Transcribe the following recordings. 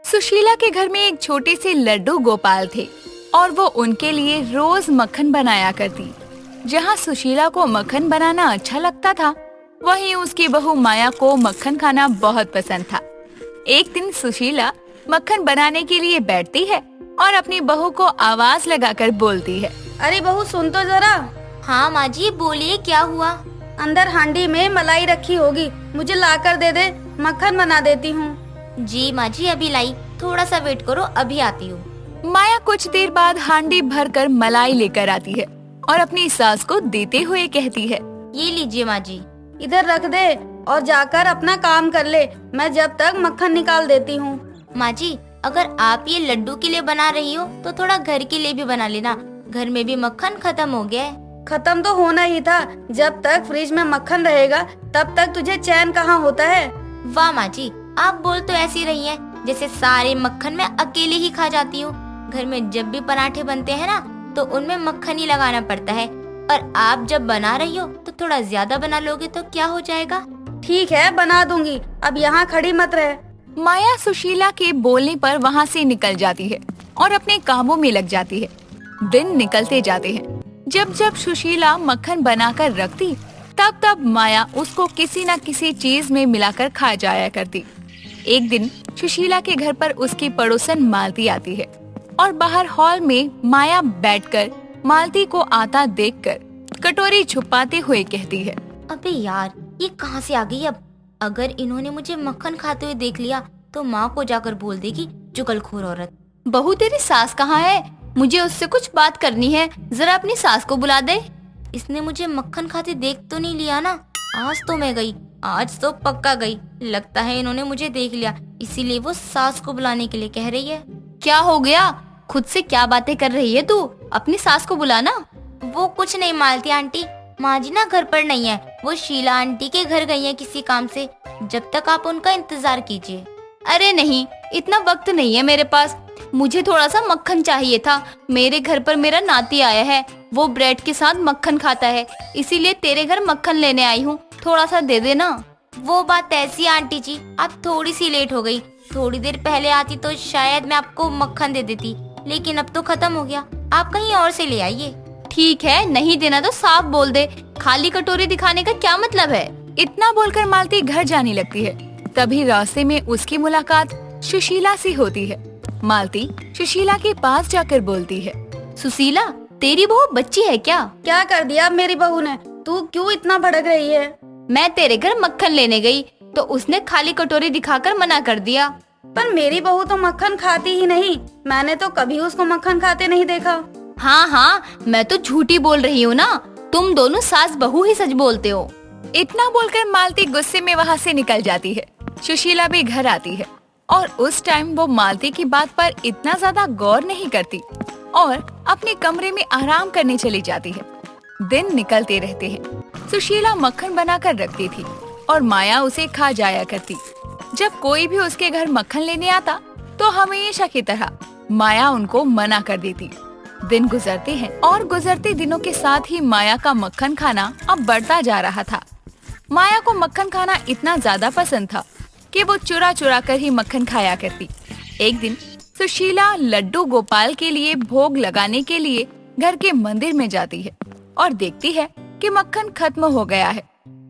सुशीला के घर में एक छोटे से लड्डू गोपाल थे और वो उनके लिए रोज मक्खन बनाया करती। जहाँ सुशीला को मक्खन बनाना अच्छा लगता था, वहीं उसकी बहू माया को मक्खन खाना बहुत पसंद था। एक दिन सुशीला मक्खन बनाने के लिए बैठती है और अपनी बहू को आवाज लगाकर बोलती है, अरे बहू सुन तो जरा। हाँ माँ जी बोलिए, क्या हुआ? अंदर हांडी में मलाई रखी होगी, मुझे लाकर दे दे, मक्खन बना देती हूँ। जी माँ जी अभी लाई, थोड़ा सा वेट करो, अभी आती हूँ। माया कुछ देर बाद हांडी भरकर मलाई लेकर आती है और अपनी सास को देते हुए कहती है, ये लीजिए माँ जी। इधर रख दे और जाकर अपना काम कर ले, मैं जब तक मक्खन निकाल देती हूँ। माँ जी अगर आप ये लड्डू के लिए बना रही हो तो थोड़ा घर के लिए भी बना लेना, घर में भी मक्खन खत्म हो गया है। खत्म तो होना ही था, जब तक फ्रिज में मक्खन रहेगा तब तक तुझे चैन कहाँ होता है। वाह माँ जी, आप बोल तो ऐसी रही हैं जैसे सारे मक्खन मैं अकेले ही खा जाती हूँ। घर में जब भी पराठे बनते हैं ना तो उनमें मक्खन ही लगाना पड़ता है, और आप जब बना रही हो तो थोड़ा ज्यादा बना लोगे तो क्या हो जाएगा। ठीक है बना दूंगी, अब यहाँ खड़ी मत रह। माया सुशीला के बोलने पर वहाँ से निकल जाती है और अपने कामों में लग जाती है। दिन निकलते जाते हैं। जब जब सुशीला मक्खन बनाकर रखती, तब तब माया उसको किसी न किसी चीज में मिलाकर खा जाया करती। एक दिन सुशीला के घर पर उसकी पड़ोसन मालती आती है और बाहर हॉल में माया बैठकर मालती को आता देखकर कटोरी छुपाते हुए कहती है, अबे यार ये कहाँ से आ गई अब? अगर इन्होंने मुझे मक्खन खाते हुए देख लिया तो माँ को जाकर बोल देगी, चुगलखोर औरत। बहू तेरी सास कहाँ है? मुझे उससे कुछ बात करनी है, जरा अपनी सास को बुला दे। इसने मुझे मक्खन खाते देख तो नहीं लिया ना? आज तो मैं गई, आज तो पक्का गई। लगता है इन्होंने मुझे देख लिया, इसीलिए वो सास को बुलाने के लिए कह रही है। क्या हो गया? खुद से क्या बातें कर रही है तू? अपनी सास को बुला ना। वो कुछ नहीं मालती आंटी, माँ जी ना घर पर नहीं है, वो शीला आंटी के घर गई है किसी काम से। जब तक आप उनका इंतजार कीजिए। अरे नहीं, इतना वक्त नहीं है मेरे पास, मुझे थोड़ा सा मक्खन चाहिए था। मेरे घर पर मेरा नाती आया है, वो ब्रेड के साथ मक्खन खाता है, इसीलिए तेरे घर मक्खन लेने आई हूँ, थोड़ा सा दे देना। वो बात ऐसी आंटी जी, आप थोड़ी सी लेट हो गई। थोड़ी देर पहले आती तो शायद मैं आपको मक्खन दे देती, लेकिन अब तो खत्म हो गया। आप कहीं और से ले आइए। ठीक है, नहीं देना तो साफ बोल दे, खाली कटोरी दिखाने का क्या मतलब है? इतना बोलकर मालती घर जाने लगती है। तभी रास्ते में उसकी मुलाकात सुशीला से होती है। मालती सुशीला के पास जाकर बोलती है, सुशीला तेरी बहू बच्ची है क्या? क्या कर दिया मेरी बहू ने? तू क्यों इतना भड़क रही है? मैं तेरे घर मक्खन लेने गई तो उसने खाली कटोरी दिखाकर मना कर दिया। पर मेरी बहू तो मक्खन खाती ही नहीं, मैंने तो कभी उसको मक्खन खाते नहीं देखा। हाँ हाँ, मैं तो झूठी बोल रही हूँ ना, तुम दोनों सास बहू ही सच बोलते हो। इतना बोलकर मालती गुस्से में वहाँ से निकल जाती है। सुशीला भी घर आती है और उस टाइम वो मालती की बात पर इतना ज्यादा गौर नहीं करती और अपने कमरे में आराम करने चली जाती है। दिन निकलते रहते हैं। सुशीला मक्खन बनाकर रखती थी और माया उसे खा जाया करती। जब कोई भी उसके घर मक्खन लेने आता तो हमेशा की तरह माया उनको मना कर देती। दिन गुजरते हैं और गुजरते दिनों के साथ ही माया का मक्खन खाना अब बढ़ता जा रहा था। माया को मक्खन खाना इतना ज्यादा पसंद था कि वो चुरा चुरा कर ही मक्खन खाया करती। एक दिन सुशीला लड्डू गोपाल के लिए भोग लगाने के लिए घर के मंदिर में जाती है और देखती है कि मक्खन खत्म हो गया है।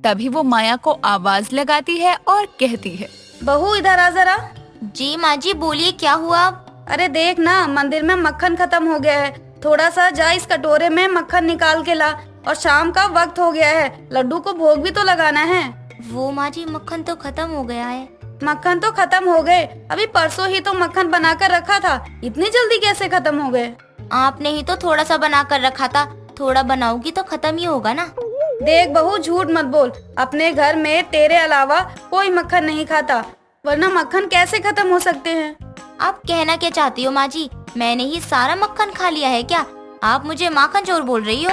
तभी वो माया को आवाज लगाती है और कहती है, बहू इधर आ जरा। जी माँ जी बोलिए, क्या हुआ? अरे देख ना, मंदिर में मक्खन खत्म हो गया है, थोड़ा सा जा इस कटोरे में मक्खन निकाल के ला, और शाम का वक्त हो गया है, लड्डू को भोग भी तो लगाना है। वो माँ जी मक्खन तो खत्म हो गया है। मक्खन तो खत्म हो गए, अभी परसों ही तो मक्खन बनाकर रखा था, इतनी जल्दी कैसे खत्म हो गए? आपने ही तो थोड़ा सा बना कर रखा था, थोड़ा बनाओगी तो खत्म ही होगा ना। देख बहू झूठ मत बोल, अपने घर में तेरे अलावा कोई मक्खन नहीं खाता, वरना मक्खन कैसे खत्म हो सकते हैं? आप कहना क्या चाहती हो माँ जी? मैंने ही सारा मक्खन खा लिया है क्या? आप मुझे माखन चोर बोल रही हो?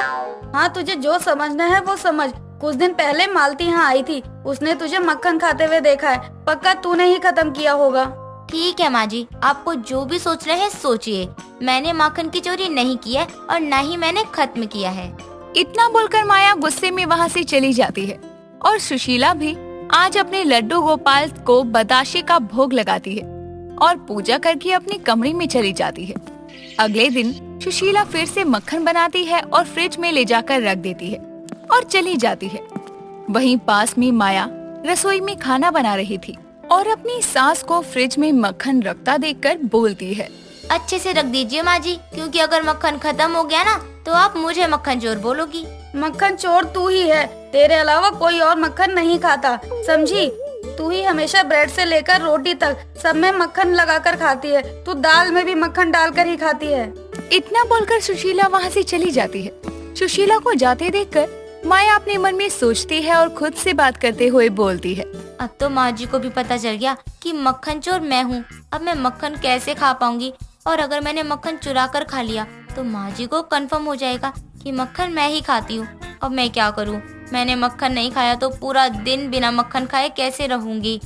हाँ तुझे जो समझना है वो समझ। कुछ दिन पहले मालती यहाँ आई थी, उसने तुझे मक्खन खाते हुए देखा है, पक्का तूने ही खत्म किया होगा। ठीक है माँ जी, आपको जो भी सोच रहे हैं सोचिए, मैंने माखन की चोरी नहीं की है और न ही मैंने खत्म किया है। इतना बोलकर माया गुस्से में वहाँ से चली जाती है और सुशीला भी आज अपने लड्डू गोपाल को बताशे का भोग लगाती है। और पूजा करके अपनी कमरे में चली जाती है। अगले दिन सुशीला फिर से मक्खन बनाती है और फ्रिज में ले जाकर रख देती है और चली जाती है। वहीं पास में माया रसोई में खाना बना रही थी और अपनी सास को फ्रिज में मक्खन रखता देखकर बोलती है, अच्छे से रख दीजिए माँ जी, क्योंकि अगर मक्खन खत्म हो गया ना तो आप मुझे मक्खन चोर बोलोगी। मक्खन चोर तू ही है, तेरे अलावा कोई और मक्खन नहीं खाता, समझी? तू ही हमेशा ब्रेड से लेकर रोटी तक सब में मक्खन लगाकर खाती है। तू दाल में भी मक्खन डालकर ही खाती है। इतना बोलकर सुशीला वहाँ से चली जाती है। सुशीला को जाते देखकर माया अपने मन में सोचती है और खुद से बात करते हुए बोलती है, अब तो माँ जी को भी पता चल गया कि मक्खन चोर मैं हूँ। अब मैं मक्खन कैसे खा पाऊंगी? और अगर मैंने मक्खन चुरा कर खा लिया तो माँ जी को कंफर्म हो जाएगा कि मक्खन मैं ही खाती हूँ। अब मैं क्या करूँ? मैंने मक्खन नहीं खाया तो पूरा दिन बिना मक्खन खाए कैसे रहूंगी?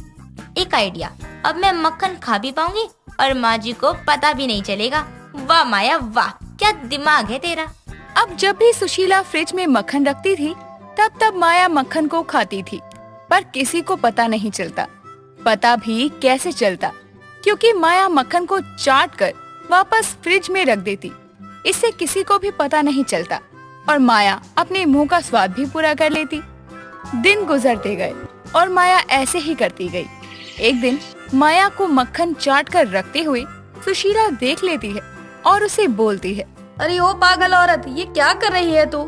एक आइडिया, अब मैं मक्खन खा भी पाऊंगी और माँ जी को पता भी नहीं चलेगा। वाह माया वाह, क्या दिमाग है तेरा। अब जब भी सुशीला फ्रिज में मक्खन रखती थी तब माया मक्खन को खाती थी, पर किसी को पता नहीं चलता। पता भी कैसे चलता, क्योंकि माया मक्खन को चाट कर वापस फ्रिज में रख देती। इससे किसी को भी पता नहीं चलता और माया अपने मुंह का स्वाद भी पूरा कर लेती। दिन गुजरते गए और माया ऐसे ही करती गई। एक दिन माया को मक्खन चाट कर रखते हुए सुशीला देख लेती है और उसे बोलती है, अरे ओ पागल औरत, ये क्या कर रही है तू?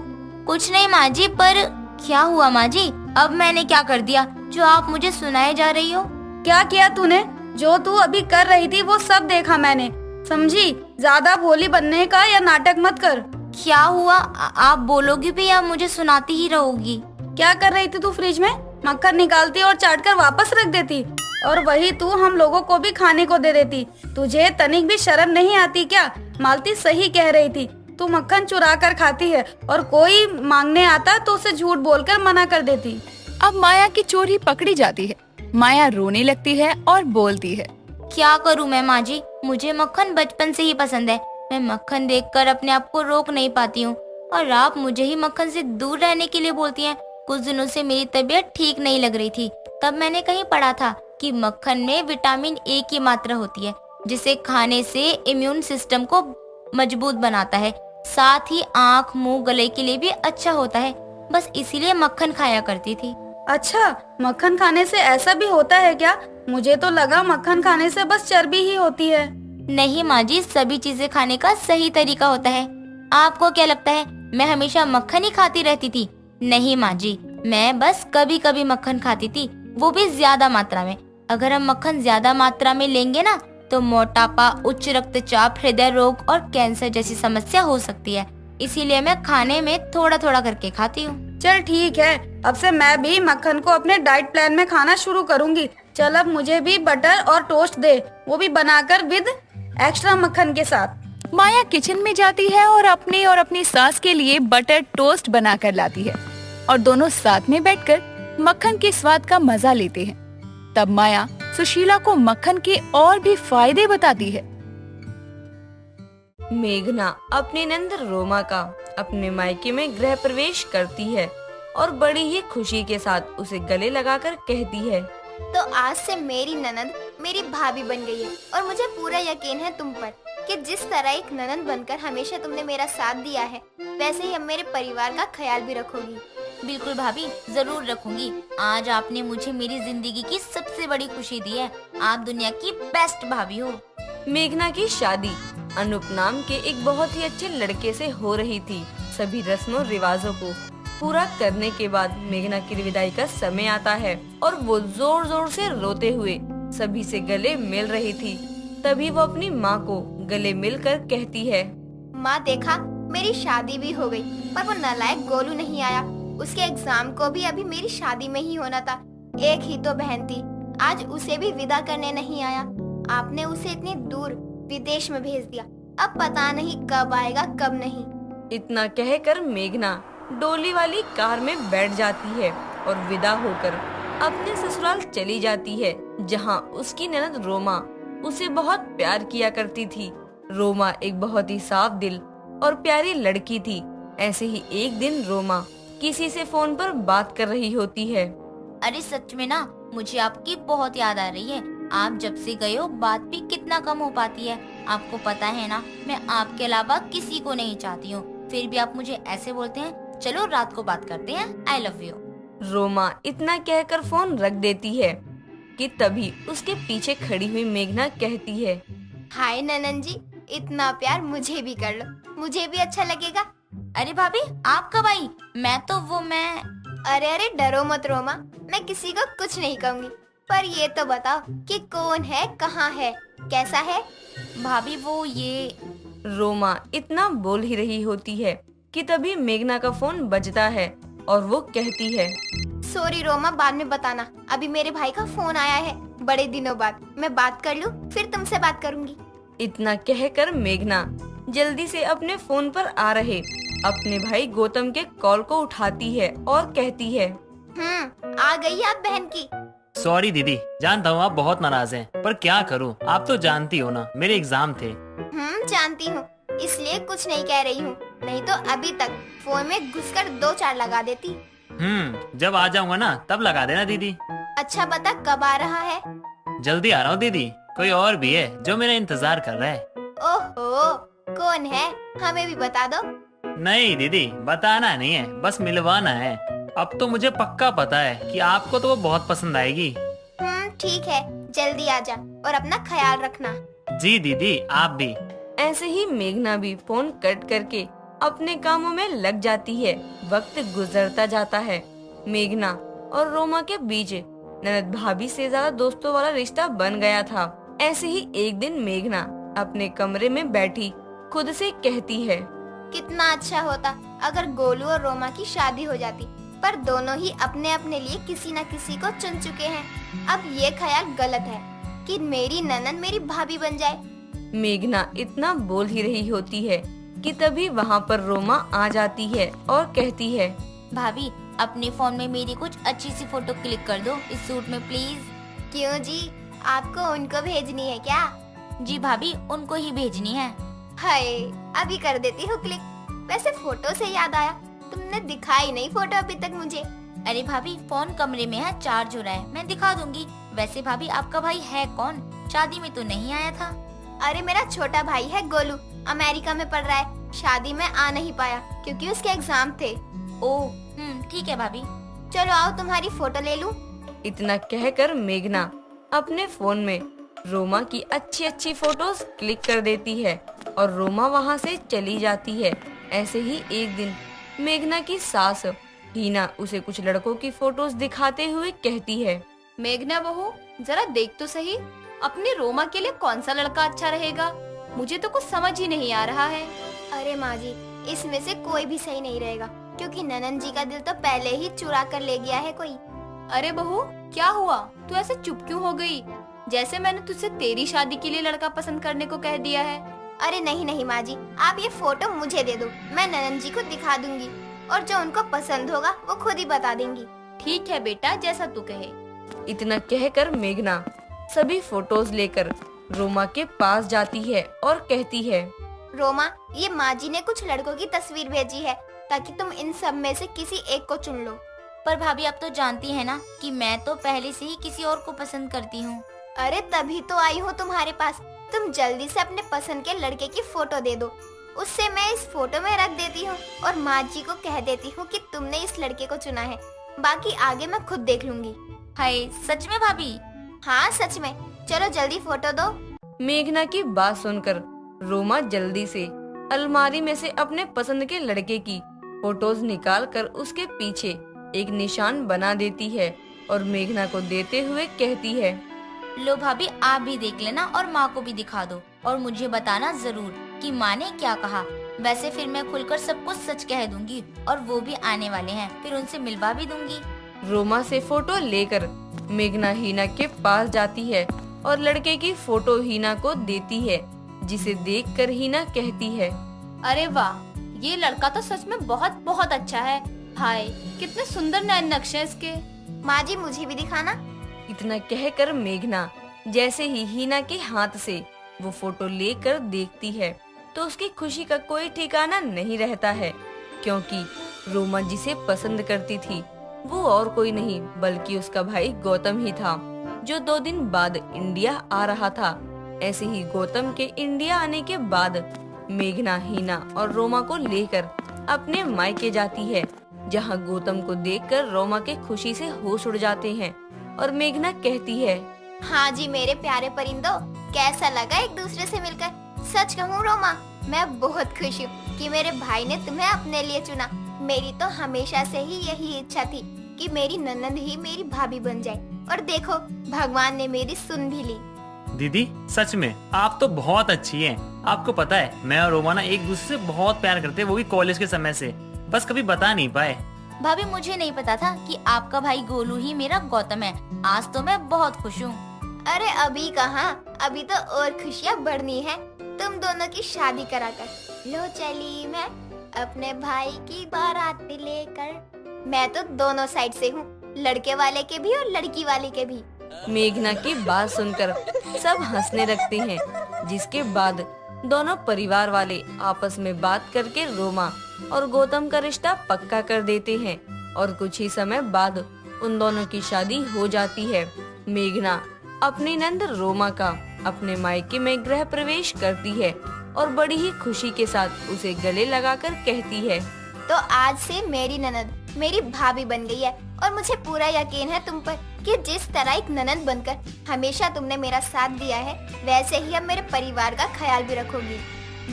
कुछ नहीं माँ जी, पर क्या हुआ माँ जी? अब मैंने क्या कर दिया जो आप मुझे सुनाए जा रही हो? क्या किया तूने? जो तू अभी कर रही थी वो सब देखा मैंने, समझी? ज्यादा भोली बनने का या नाटक मत कर। क्या हुआ? आप बोलोगी भी या मुझे सुनाती ही रहोगी? क्या कर रही थी तू? फ्रिज में मक्खन निकालती और चाट कर वापस रख देती, और वही तू हम लोगों को भी खाने को दे देती। तुझे तनिक भी शर्म नहीं आती क्या? मालती सही कह रही थी, तू मक्खन चुरा कर खाती है और कोई मांगने आता तो उसे झूठ बोलकर मना कर देती। अब माया की चोरी पकड़ी जाती है। माया रोने लगती है और बोलती है, क्या करूँ मैं माँ जी? मुझे मक्खन बचपन से ही पसंद है। मैं मक्खन देखकर अपने आप को रोक नहीं पाती हूँ और आप मुझे ही मक्खन से दूर रहने के लिए बोलती हैं। कुछ दिनों से मेरी तबीयत ठीक नहीं लग रही थी, तब मैंने कहीं पढ़ा था कि मक्खन में विटामिन ए की मात्रा होती है, जिसे खाने से इम्यून सिस्टम को मजबूत बनाता है। साथ ही आँख, मुंह, गले के लिए भी अच्छा होता है। बस इसीलिए मक्खन खाया करती थी। अच्छा, मक्खन खाने से ऐसा भी होता है क्या? मुझे तो लगा मक्खन खाने से बस चर्बी ही होती है। नहीं माँ जी, सभी चीजें खाने का सही तरीका होता है। आपको क्या लगता है मैं हमेशा मक्खन ही खाती रहती थी? नहीं माँ जी, मैं बस कभी कभी मक्खन खाती थी, वो भी ज्यादा मात्रा में। अगर हम मक्खन ज्यादा मात्रा में लेंगे ना तो मोटापा, उच्च रक्तचाप, हृदय रोग और कैंसर जैसी समस्या हो सकती है। इसीलिए मैं खाने में थोड़ा थोड़ा करके खाती हूँ। चल ठीक है, अब से मैं भी मक्खन को अपने डाइट प्लान में खाना शुरू करूंगी। चल अब मुझे भी बटर और टोस्ट दे, वो भी बनाकर विद एक्स्ट्रा मक्खन के साथ। माया किचन में जाती है और अपनी सास के लिए बटर टोस्ट बनाकर लाती है और दोनों साथ में बैठकर मक्खन के स्वाद का मजा लेते हैं। तब माया सुशीला को मक्खन के और भी फायदे बताती है। मेघना अपनी नंद रोमा का अपने मायके में गृह प्रवेश करती है और बड़ी ही खुशी के साथ उसे गले लगाकर कहती है, तो आज से मेरी ननद मेरी भाभी बन गई है और मुझे पूरा यकीन है तुम पर कि जिस तरह एक ननद बनकर हमेशा तुमने मेरा साथ दिया है, वैसे ही अब मेरे परिवार का ख्याल भी रखोगी। बिल्कुल भाभी, जरूर रखूंगी। आज आपने मुझे मेरी जिंदगी की सबसे बड़ी खुशी दी है। आप दुनिया की बेस्ट भाभी हो। मेघना की शादी अनूप नाम के एक बहुत ही अच्छे लड़के से हो रही थी। सभी रस्मों रिवाजों को पूरा करने के बाद मेघना की विदाई का समय आता है और वो जोर जोर से रोते हुए सभी से गले मिल रही थी। तभी वो अपनी माँ को गले मिलकर कहती है, माँ देखा, मेरी शादी भी हो गई, पर वो नालायक गोलू नहीं आया। उसके एग्जाम को भी अभी मेरी शादी में ही होना था। एक ही तो बहन थी, आज उसे भी विदा करने नहीं आया। आपने उसे इतनी दूर विदेश में भेज दिया, अब पता नहीं कब आएगा कब नहीं। इतना कहकर मेघना डोली वाली कार में बैठ जाती है और विदा होकर अपने ससुराल चली जाती है, जहाँ उसकी ननद रोमा उसे बहुत प्यार किया करती थी। रोमा एक बहुत ही साफ दिल और प्यारी लड़की थी। ऐसे ही एक दिन रोमा किसी से फोन पर बात कर रही होती है। अरे सच में ना, मुझे आपकी बहुत याद आ रही है। आप जब से गए हो बात भी कितना कम हो पाती है। आपको पता है ना, मैं आपके अलावा किसी को नहीं चाहती हूँ, फिर भी आप मुझे ऐसे बोलते हैं। चलो रात को बात करते हैं, आई लव यू। रोमा इतना कहकर फोन रख देती है कि तभी उसके पीछे खड़ी हुई मेघना कहती है, हाय ननन जी, इतना प्यार मुझे भी कर लो, मुझे भी अच्छा लगेगा। अरे भाभी, आप कब आई? मैं अरे अरे डरो मत रोमा, मैं किसी को कुछ नहीं कहूँगी, पर ये तो बताओ कि कौन है, कहाँ है, कैसा है? भाभी वो ये रोमा इतना बोल ही रही होती है कि तभी मेघना का फोन बजता है और वो कहती है, सॉरी रोमा, बाद में बताना, अभी मेरे भाई का फोन आया है, बड़े दिनों बाद, मैं बात कर लूँ फिर तुमसे बात करूँगी। इतना कहकर मेघना जल्दी से अपने फोन पर आ रहे अपने भाई गौतम के कॉल को उठाती है और कहती है, आ गई आप बहन की। सॉरी दीदी, जानता हूँ आप बहुत नाराज हैं, पर क्या करूँ, आप तो जानती हो ना मेरे एग्जाम थे। जानती हूँ, इसलिए कुछ नहीं कह रही हूँ, नहीं तो अभी तक फोन में घुसकर 2-4 लगा देती। जब आ जाऊंगा ना तब लगा देना दीदी। अच्छा बता कब आ रहा है? जल्दी आ रहा हूँ दीदी, कोई और भी है जो मेरा इंतजार कर रहा है। ओहो, कौन है, हमें भी बता दो। नहीं दीदी, बताना नहीं है, बस मिलवाना है। अब तो मुझे पक्का पता है कि आपको तो वो बहुत पसंद आएगी। ठीक है, जल्दी आ जा और अपना ख्याल रखना। जी दीदी, आप भी। ऐसे ही मेघना भी फोन कट करके अपने कामों में लग जाती है। वक्त गुजरता जाता है। मेघना और रोमा के बीच ननद भाभी से ज्यादा दोस्तों वाला रिश्ता बन गया था। ऐसे ही एक दिन मेघना अपने कमरे में बैठी खुद से कहती है, कितना अच्छा होता अगर गोलू और रोमा की शादी हो जाती, पर दोनों ही अपने अपने लिए किसी न किसी को चुन चुके हैं। अब ये ख्याल गलत है कि मेरी ननद मेरी भाभी बन जाए। मेघना इतना बोल ही रही होती है कि तभी वहाँ पर रोमा आ जाती है और कहती है, भाभी अपने फोन में मेरी कुछ अच्छी सी फोटो क्लिक कर दो इस सूट में प्लीज। क्यों जी, आपको उनको भेजनी है क्या? जी भाभी, उनको ही भेजनी है। हाय, अभी कर देती हूँ क्लिक। वैसे फोटो से याद आया, तुमने दिखाई नहीं फोटो अभी तक मुझे। अरे भाभी, फोन कमरे में है, चार्ज हो रहा है, मैं दिखा दूंगी। वैसे भाभी आपका भाई है कौन? शादी में तो नहीं आया था। अरे मेरा छोटा भाई है गोलू, अमेरिका में पढ़ रहा है। शादी में आ नहीं पाया क्योंकि उसके एग्जाम थे। ओह, ठीक है भाभी। चलो आओ तुम्हारी फोटो ले लूं। इतना कहकर मेघना अपने फोन में रोमा की अच्छी अच्छी फोटोज क्लिक कर देती है और रोमा वहाँ से चली जाती है। ऐसे ही एक दिन मेघना की सास हीना उसे कुछ लड़कों की फोटोज दिखाते हुए कहती है, मेघना बहू, जरा देख तो सही, अपनी रोमा के लिए कौन सा लड़का अच्छा रहेगा? मुझे तो कुछ समझ ही नहीं आ रहा है। अरे माँ जी, इसमें से कोई भी सही नहीं रहेगा क्योंकि ननन जी का दिल तो पहले ही चुरा कर ले गया है कोई। अरे बहू, क्या हुआ? तू ऐसे चुप क्यों हो गई? जैसे मैंने तुझसे तेरी शादी के लिए लड़का पसंद करने को कह दिया है। अरे नहीं नहीं माँ जी, आप ये फोटो मुझे दे दो, मैं ननन जी को दिखा दूंगी और जो उनको पसंद होगा वो खुद ही बता देंगी। ठीक है बेटा, जैसा तू कहे। इतना कहकर मेघना सभी फोटोज लेकर रोमा के पास जाती है और कहती है, रोमा, ये माँ जी ने कुछ लड़कों की तस्वीर भेजी है ताकि तुम इन सब में से किसी एक को चुन लो। पर भाभी आप तो जानती है ना कि मैं तो पहले से ही किसी और को पसंद करती हूँ। अरे तभी तो आई हूँ तुम्हारे पास। तुम जल्दी से अपने पसंद के लड़के की फोटो दे दो, उससे मैं इस फोटो में रख देती हूँ और माँ जी को कह देती हूँ कि तुमने इस लड़के को चुना है, बाकी आगे मैं खुद देख लूंगी। हाय, सच में भाभी? हाँ सच में, चलो जल्दी फोटो दो। मेघना की बात सुनकर रोमा जल्दी से अलमारी में से अपने पसंद के लड़के की फोटोज निकाल कर उसके पीछे एक निशान बना देती है और मेघना को देते हुए कहती है, लो भाभी, आप भी देख लेना और माँ को भी दिखा दो और मुझे बताना जरूर कि माँ ने क्या कहा। वैसे फिर मैं खुलकर सब कुछ सच कह दूंगी और वो भी आने वाले हैं, फिर उनसे मिलवा भी दूंगी। रोमा से फोटो लेकर मेघना हीना के पास जाती है और लड़के की फोटो हीना को देती है, जिसे देखकर हीना कहती है, अरे वाह, ये लड़का तो सच में बहुत बहुत अच्छा है। हाय, कितने सुंदर नैन नक्शे इसके। माँ जी मुझे भी दिखाना। इतना कहकर मेघना जैसे ही हीना के हाथ से वो फोटो लेकर देखती है तो उसकी खुशी का कोई ठिकाना नहीं रहता है, क्योंकि रोमा जिसे पसंद करती थी वो और कोई नहीं बल्कि उसका भाई गौतम ही था। जो 2 दिन बाद इंडिया आ रहा था। ऐसे ही गौतम के इंडिया आने के बाद मेघना, हीना और रोमा को लेकर अपने मायके जाती है, जहां गौतम को देखकर रोमा के खुशी से होश उड़ जाते हैं और मेघना कहती है, हाँ जी मेरे प्यारे परिंदों, कैसा लगा एक दूसरे से मिलकर। सच कहूँ रोमा, मैं बहुत खुश हूँ कि मेरे भाई ने तुम्हें अपने लिए चुना। मेरी तो हमेशा से ही यही इच्छा थी कि मेरी ननद ही मेरी भाभी बन जाए, और देखो भगवान ने मेरी सुन भी ली। दीदी सच में आप तो बहुत अच्छी हैं। आपको पता है मैं और रोमा ना एक दूसरे से बहुत प्यार करते हैं, वो भी कॉलेज के समय से, बस कभी बता नहीं पाए। भाभी मुझे नहीं पता था कि आपका भाई गोलू ही मेरा गौतम है। आज तो मैं बहुत खुश हूँ। अरे अभी कहाँ, अभी तो और खुशियाँ बढ़नी है तुम दोनों की शादी कराकर। लो चली मैं अपने भाई की बारात लेकर। मैं तो दोनों साइड से हूँ, लड़के वाले के भी और लड़की वाले के भी। मेघना की बात सुनकर सब हंसने लगते हैं, जिसके बाद दोनों परिवार वाले आपस में बात करके रोमा और गौतम का रिश्ता पक्का कर देते हैं और कुछ ही समय बाद उन दोनों की शादी हो जाती है। मेघना अपनी नंद रोमा का अपने मायके में गृह प्रवेश करती है और बड़ी ही खुशी के साथ उसे गले लगाकर कहती है, तो आज से मेरी ननद मेरी भाभी बन गई है, और मुझे पूरा यकीन है तुम पर कि जिस तरह एक ननद बनकर हमेशा तुमने मेरा साथ दिया है, वैसे ही अब मेरे परिवार का ख्याल भी रखोगी।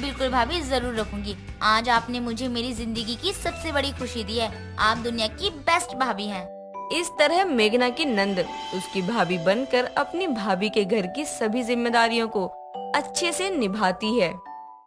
बिल्कुल भाभी, जरूर रखूंगी। आज आपने मुझे मेरी जिंदगी की सबसे बड़ी खुशी दी है। आप दुनिया की बेस्ट भाभी हैं। इस तरह मेघना की नंद उसकी भाभी बनकर अपनी भाभी के घर की सभी जिम्मेदारियों को अच्छे से निभाती है।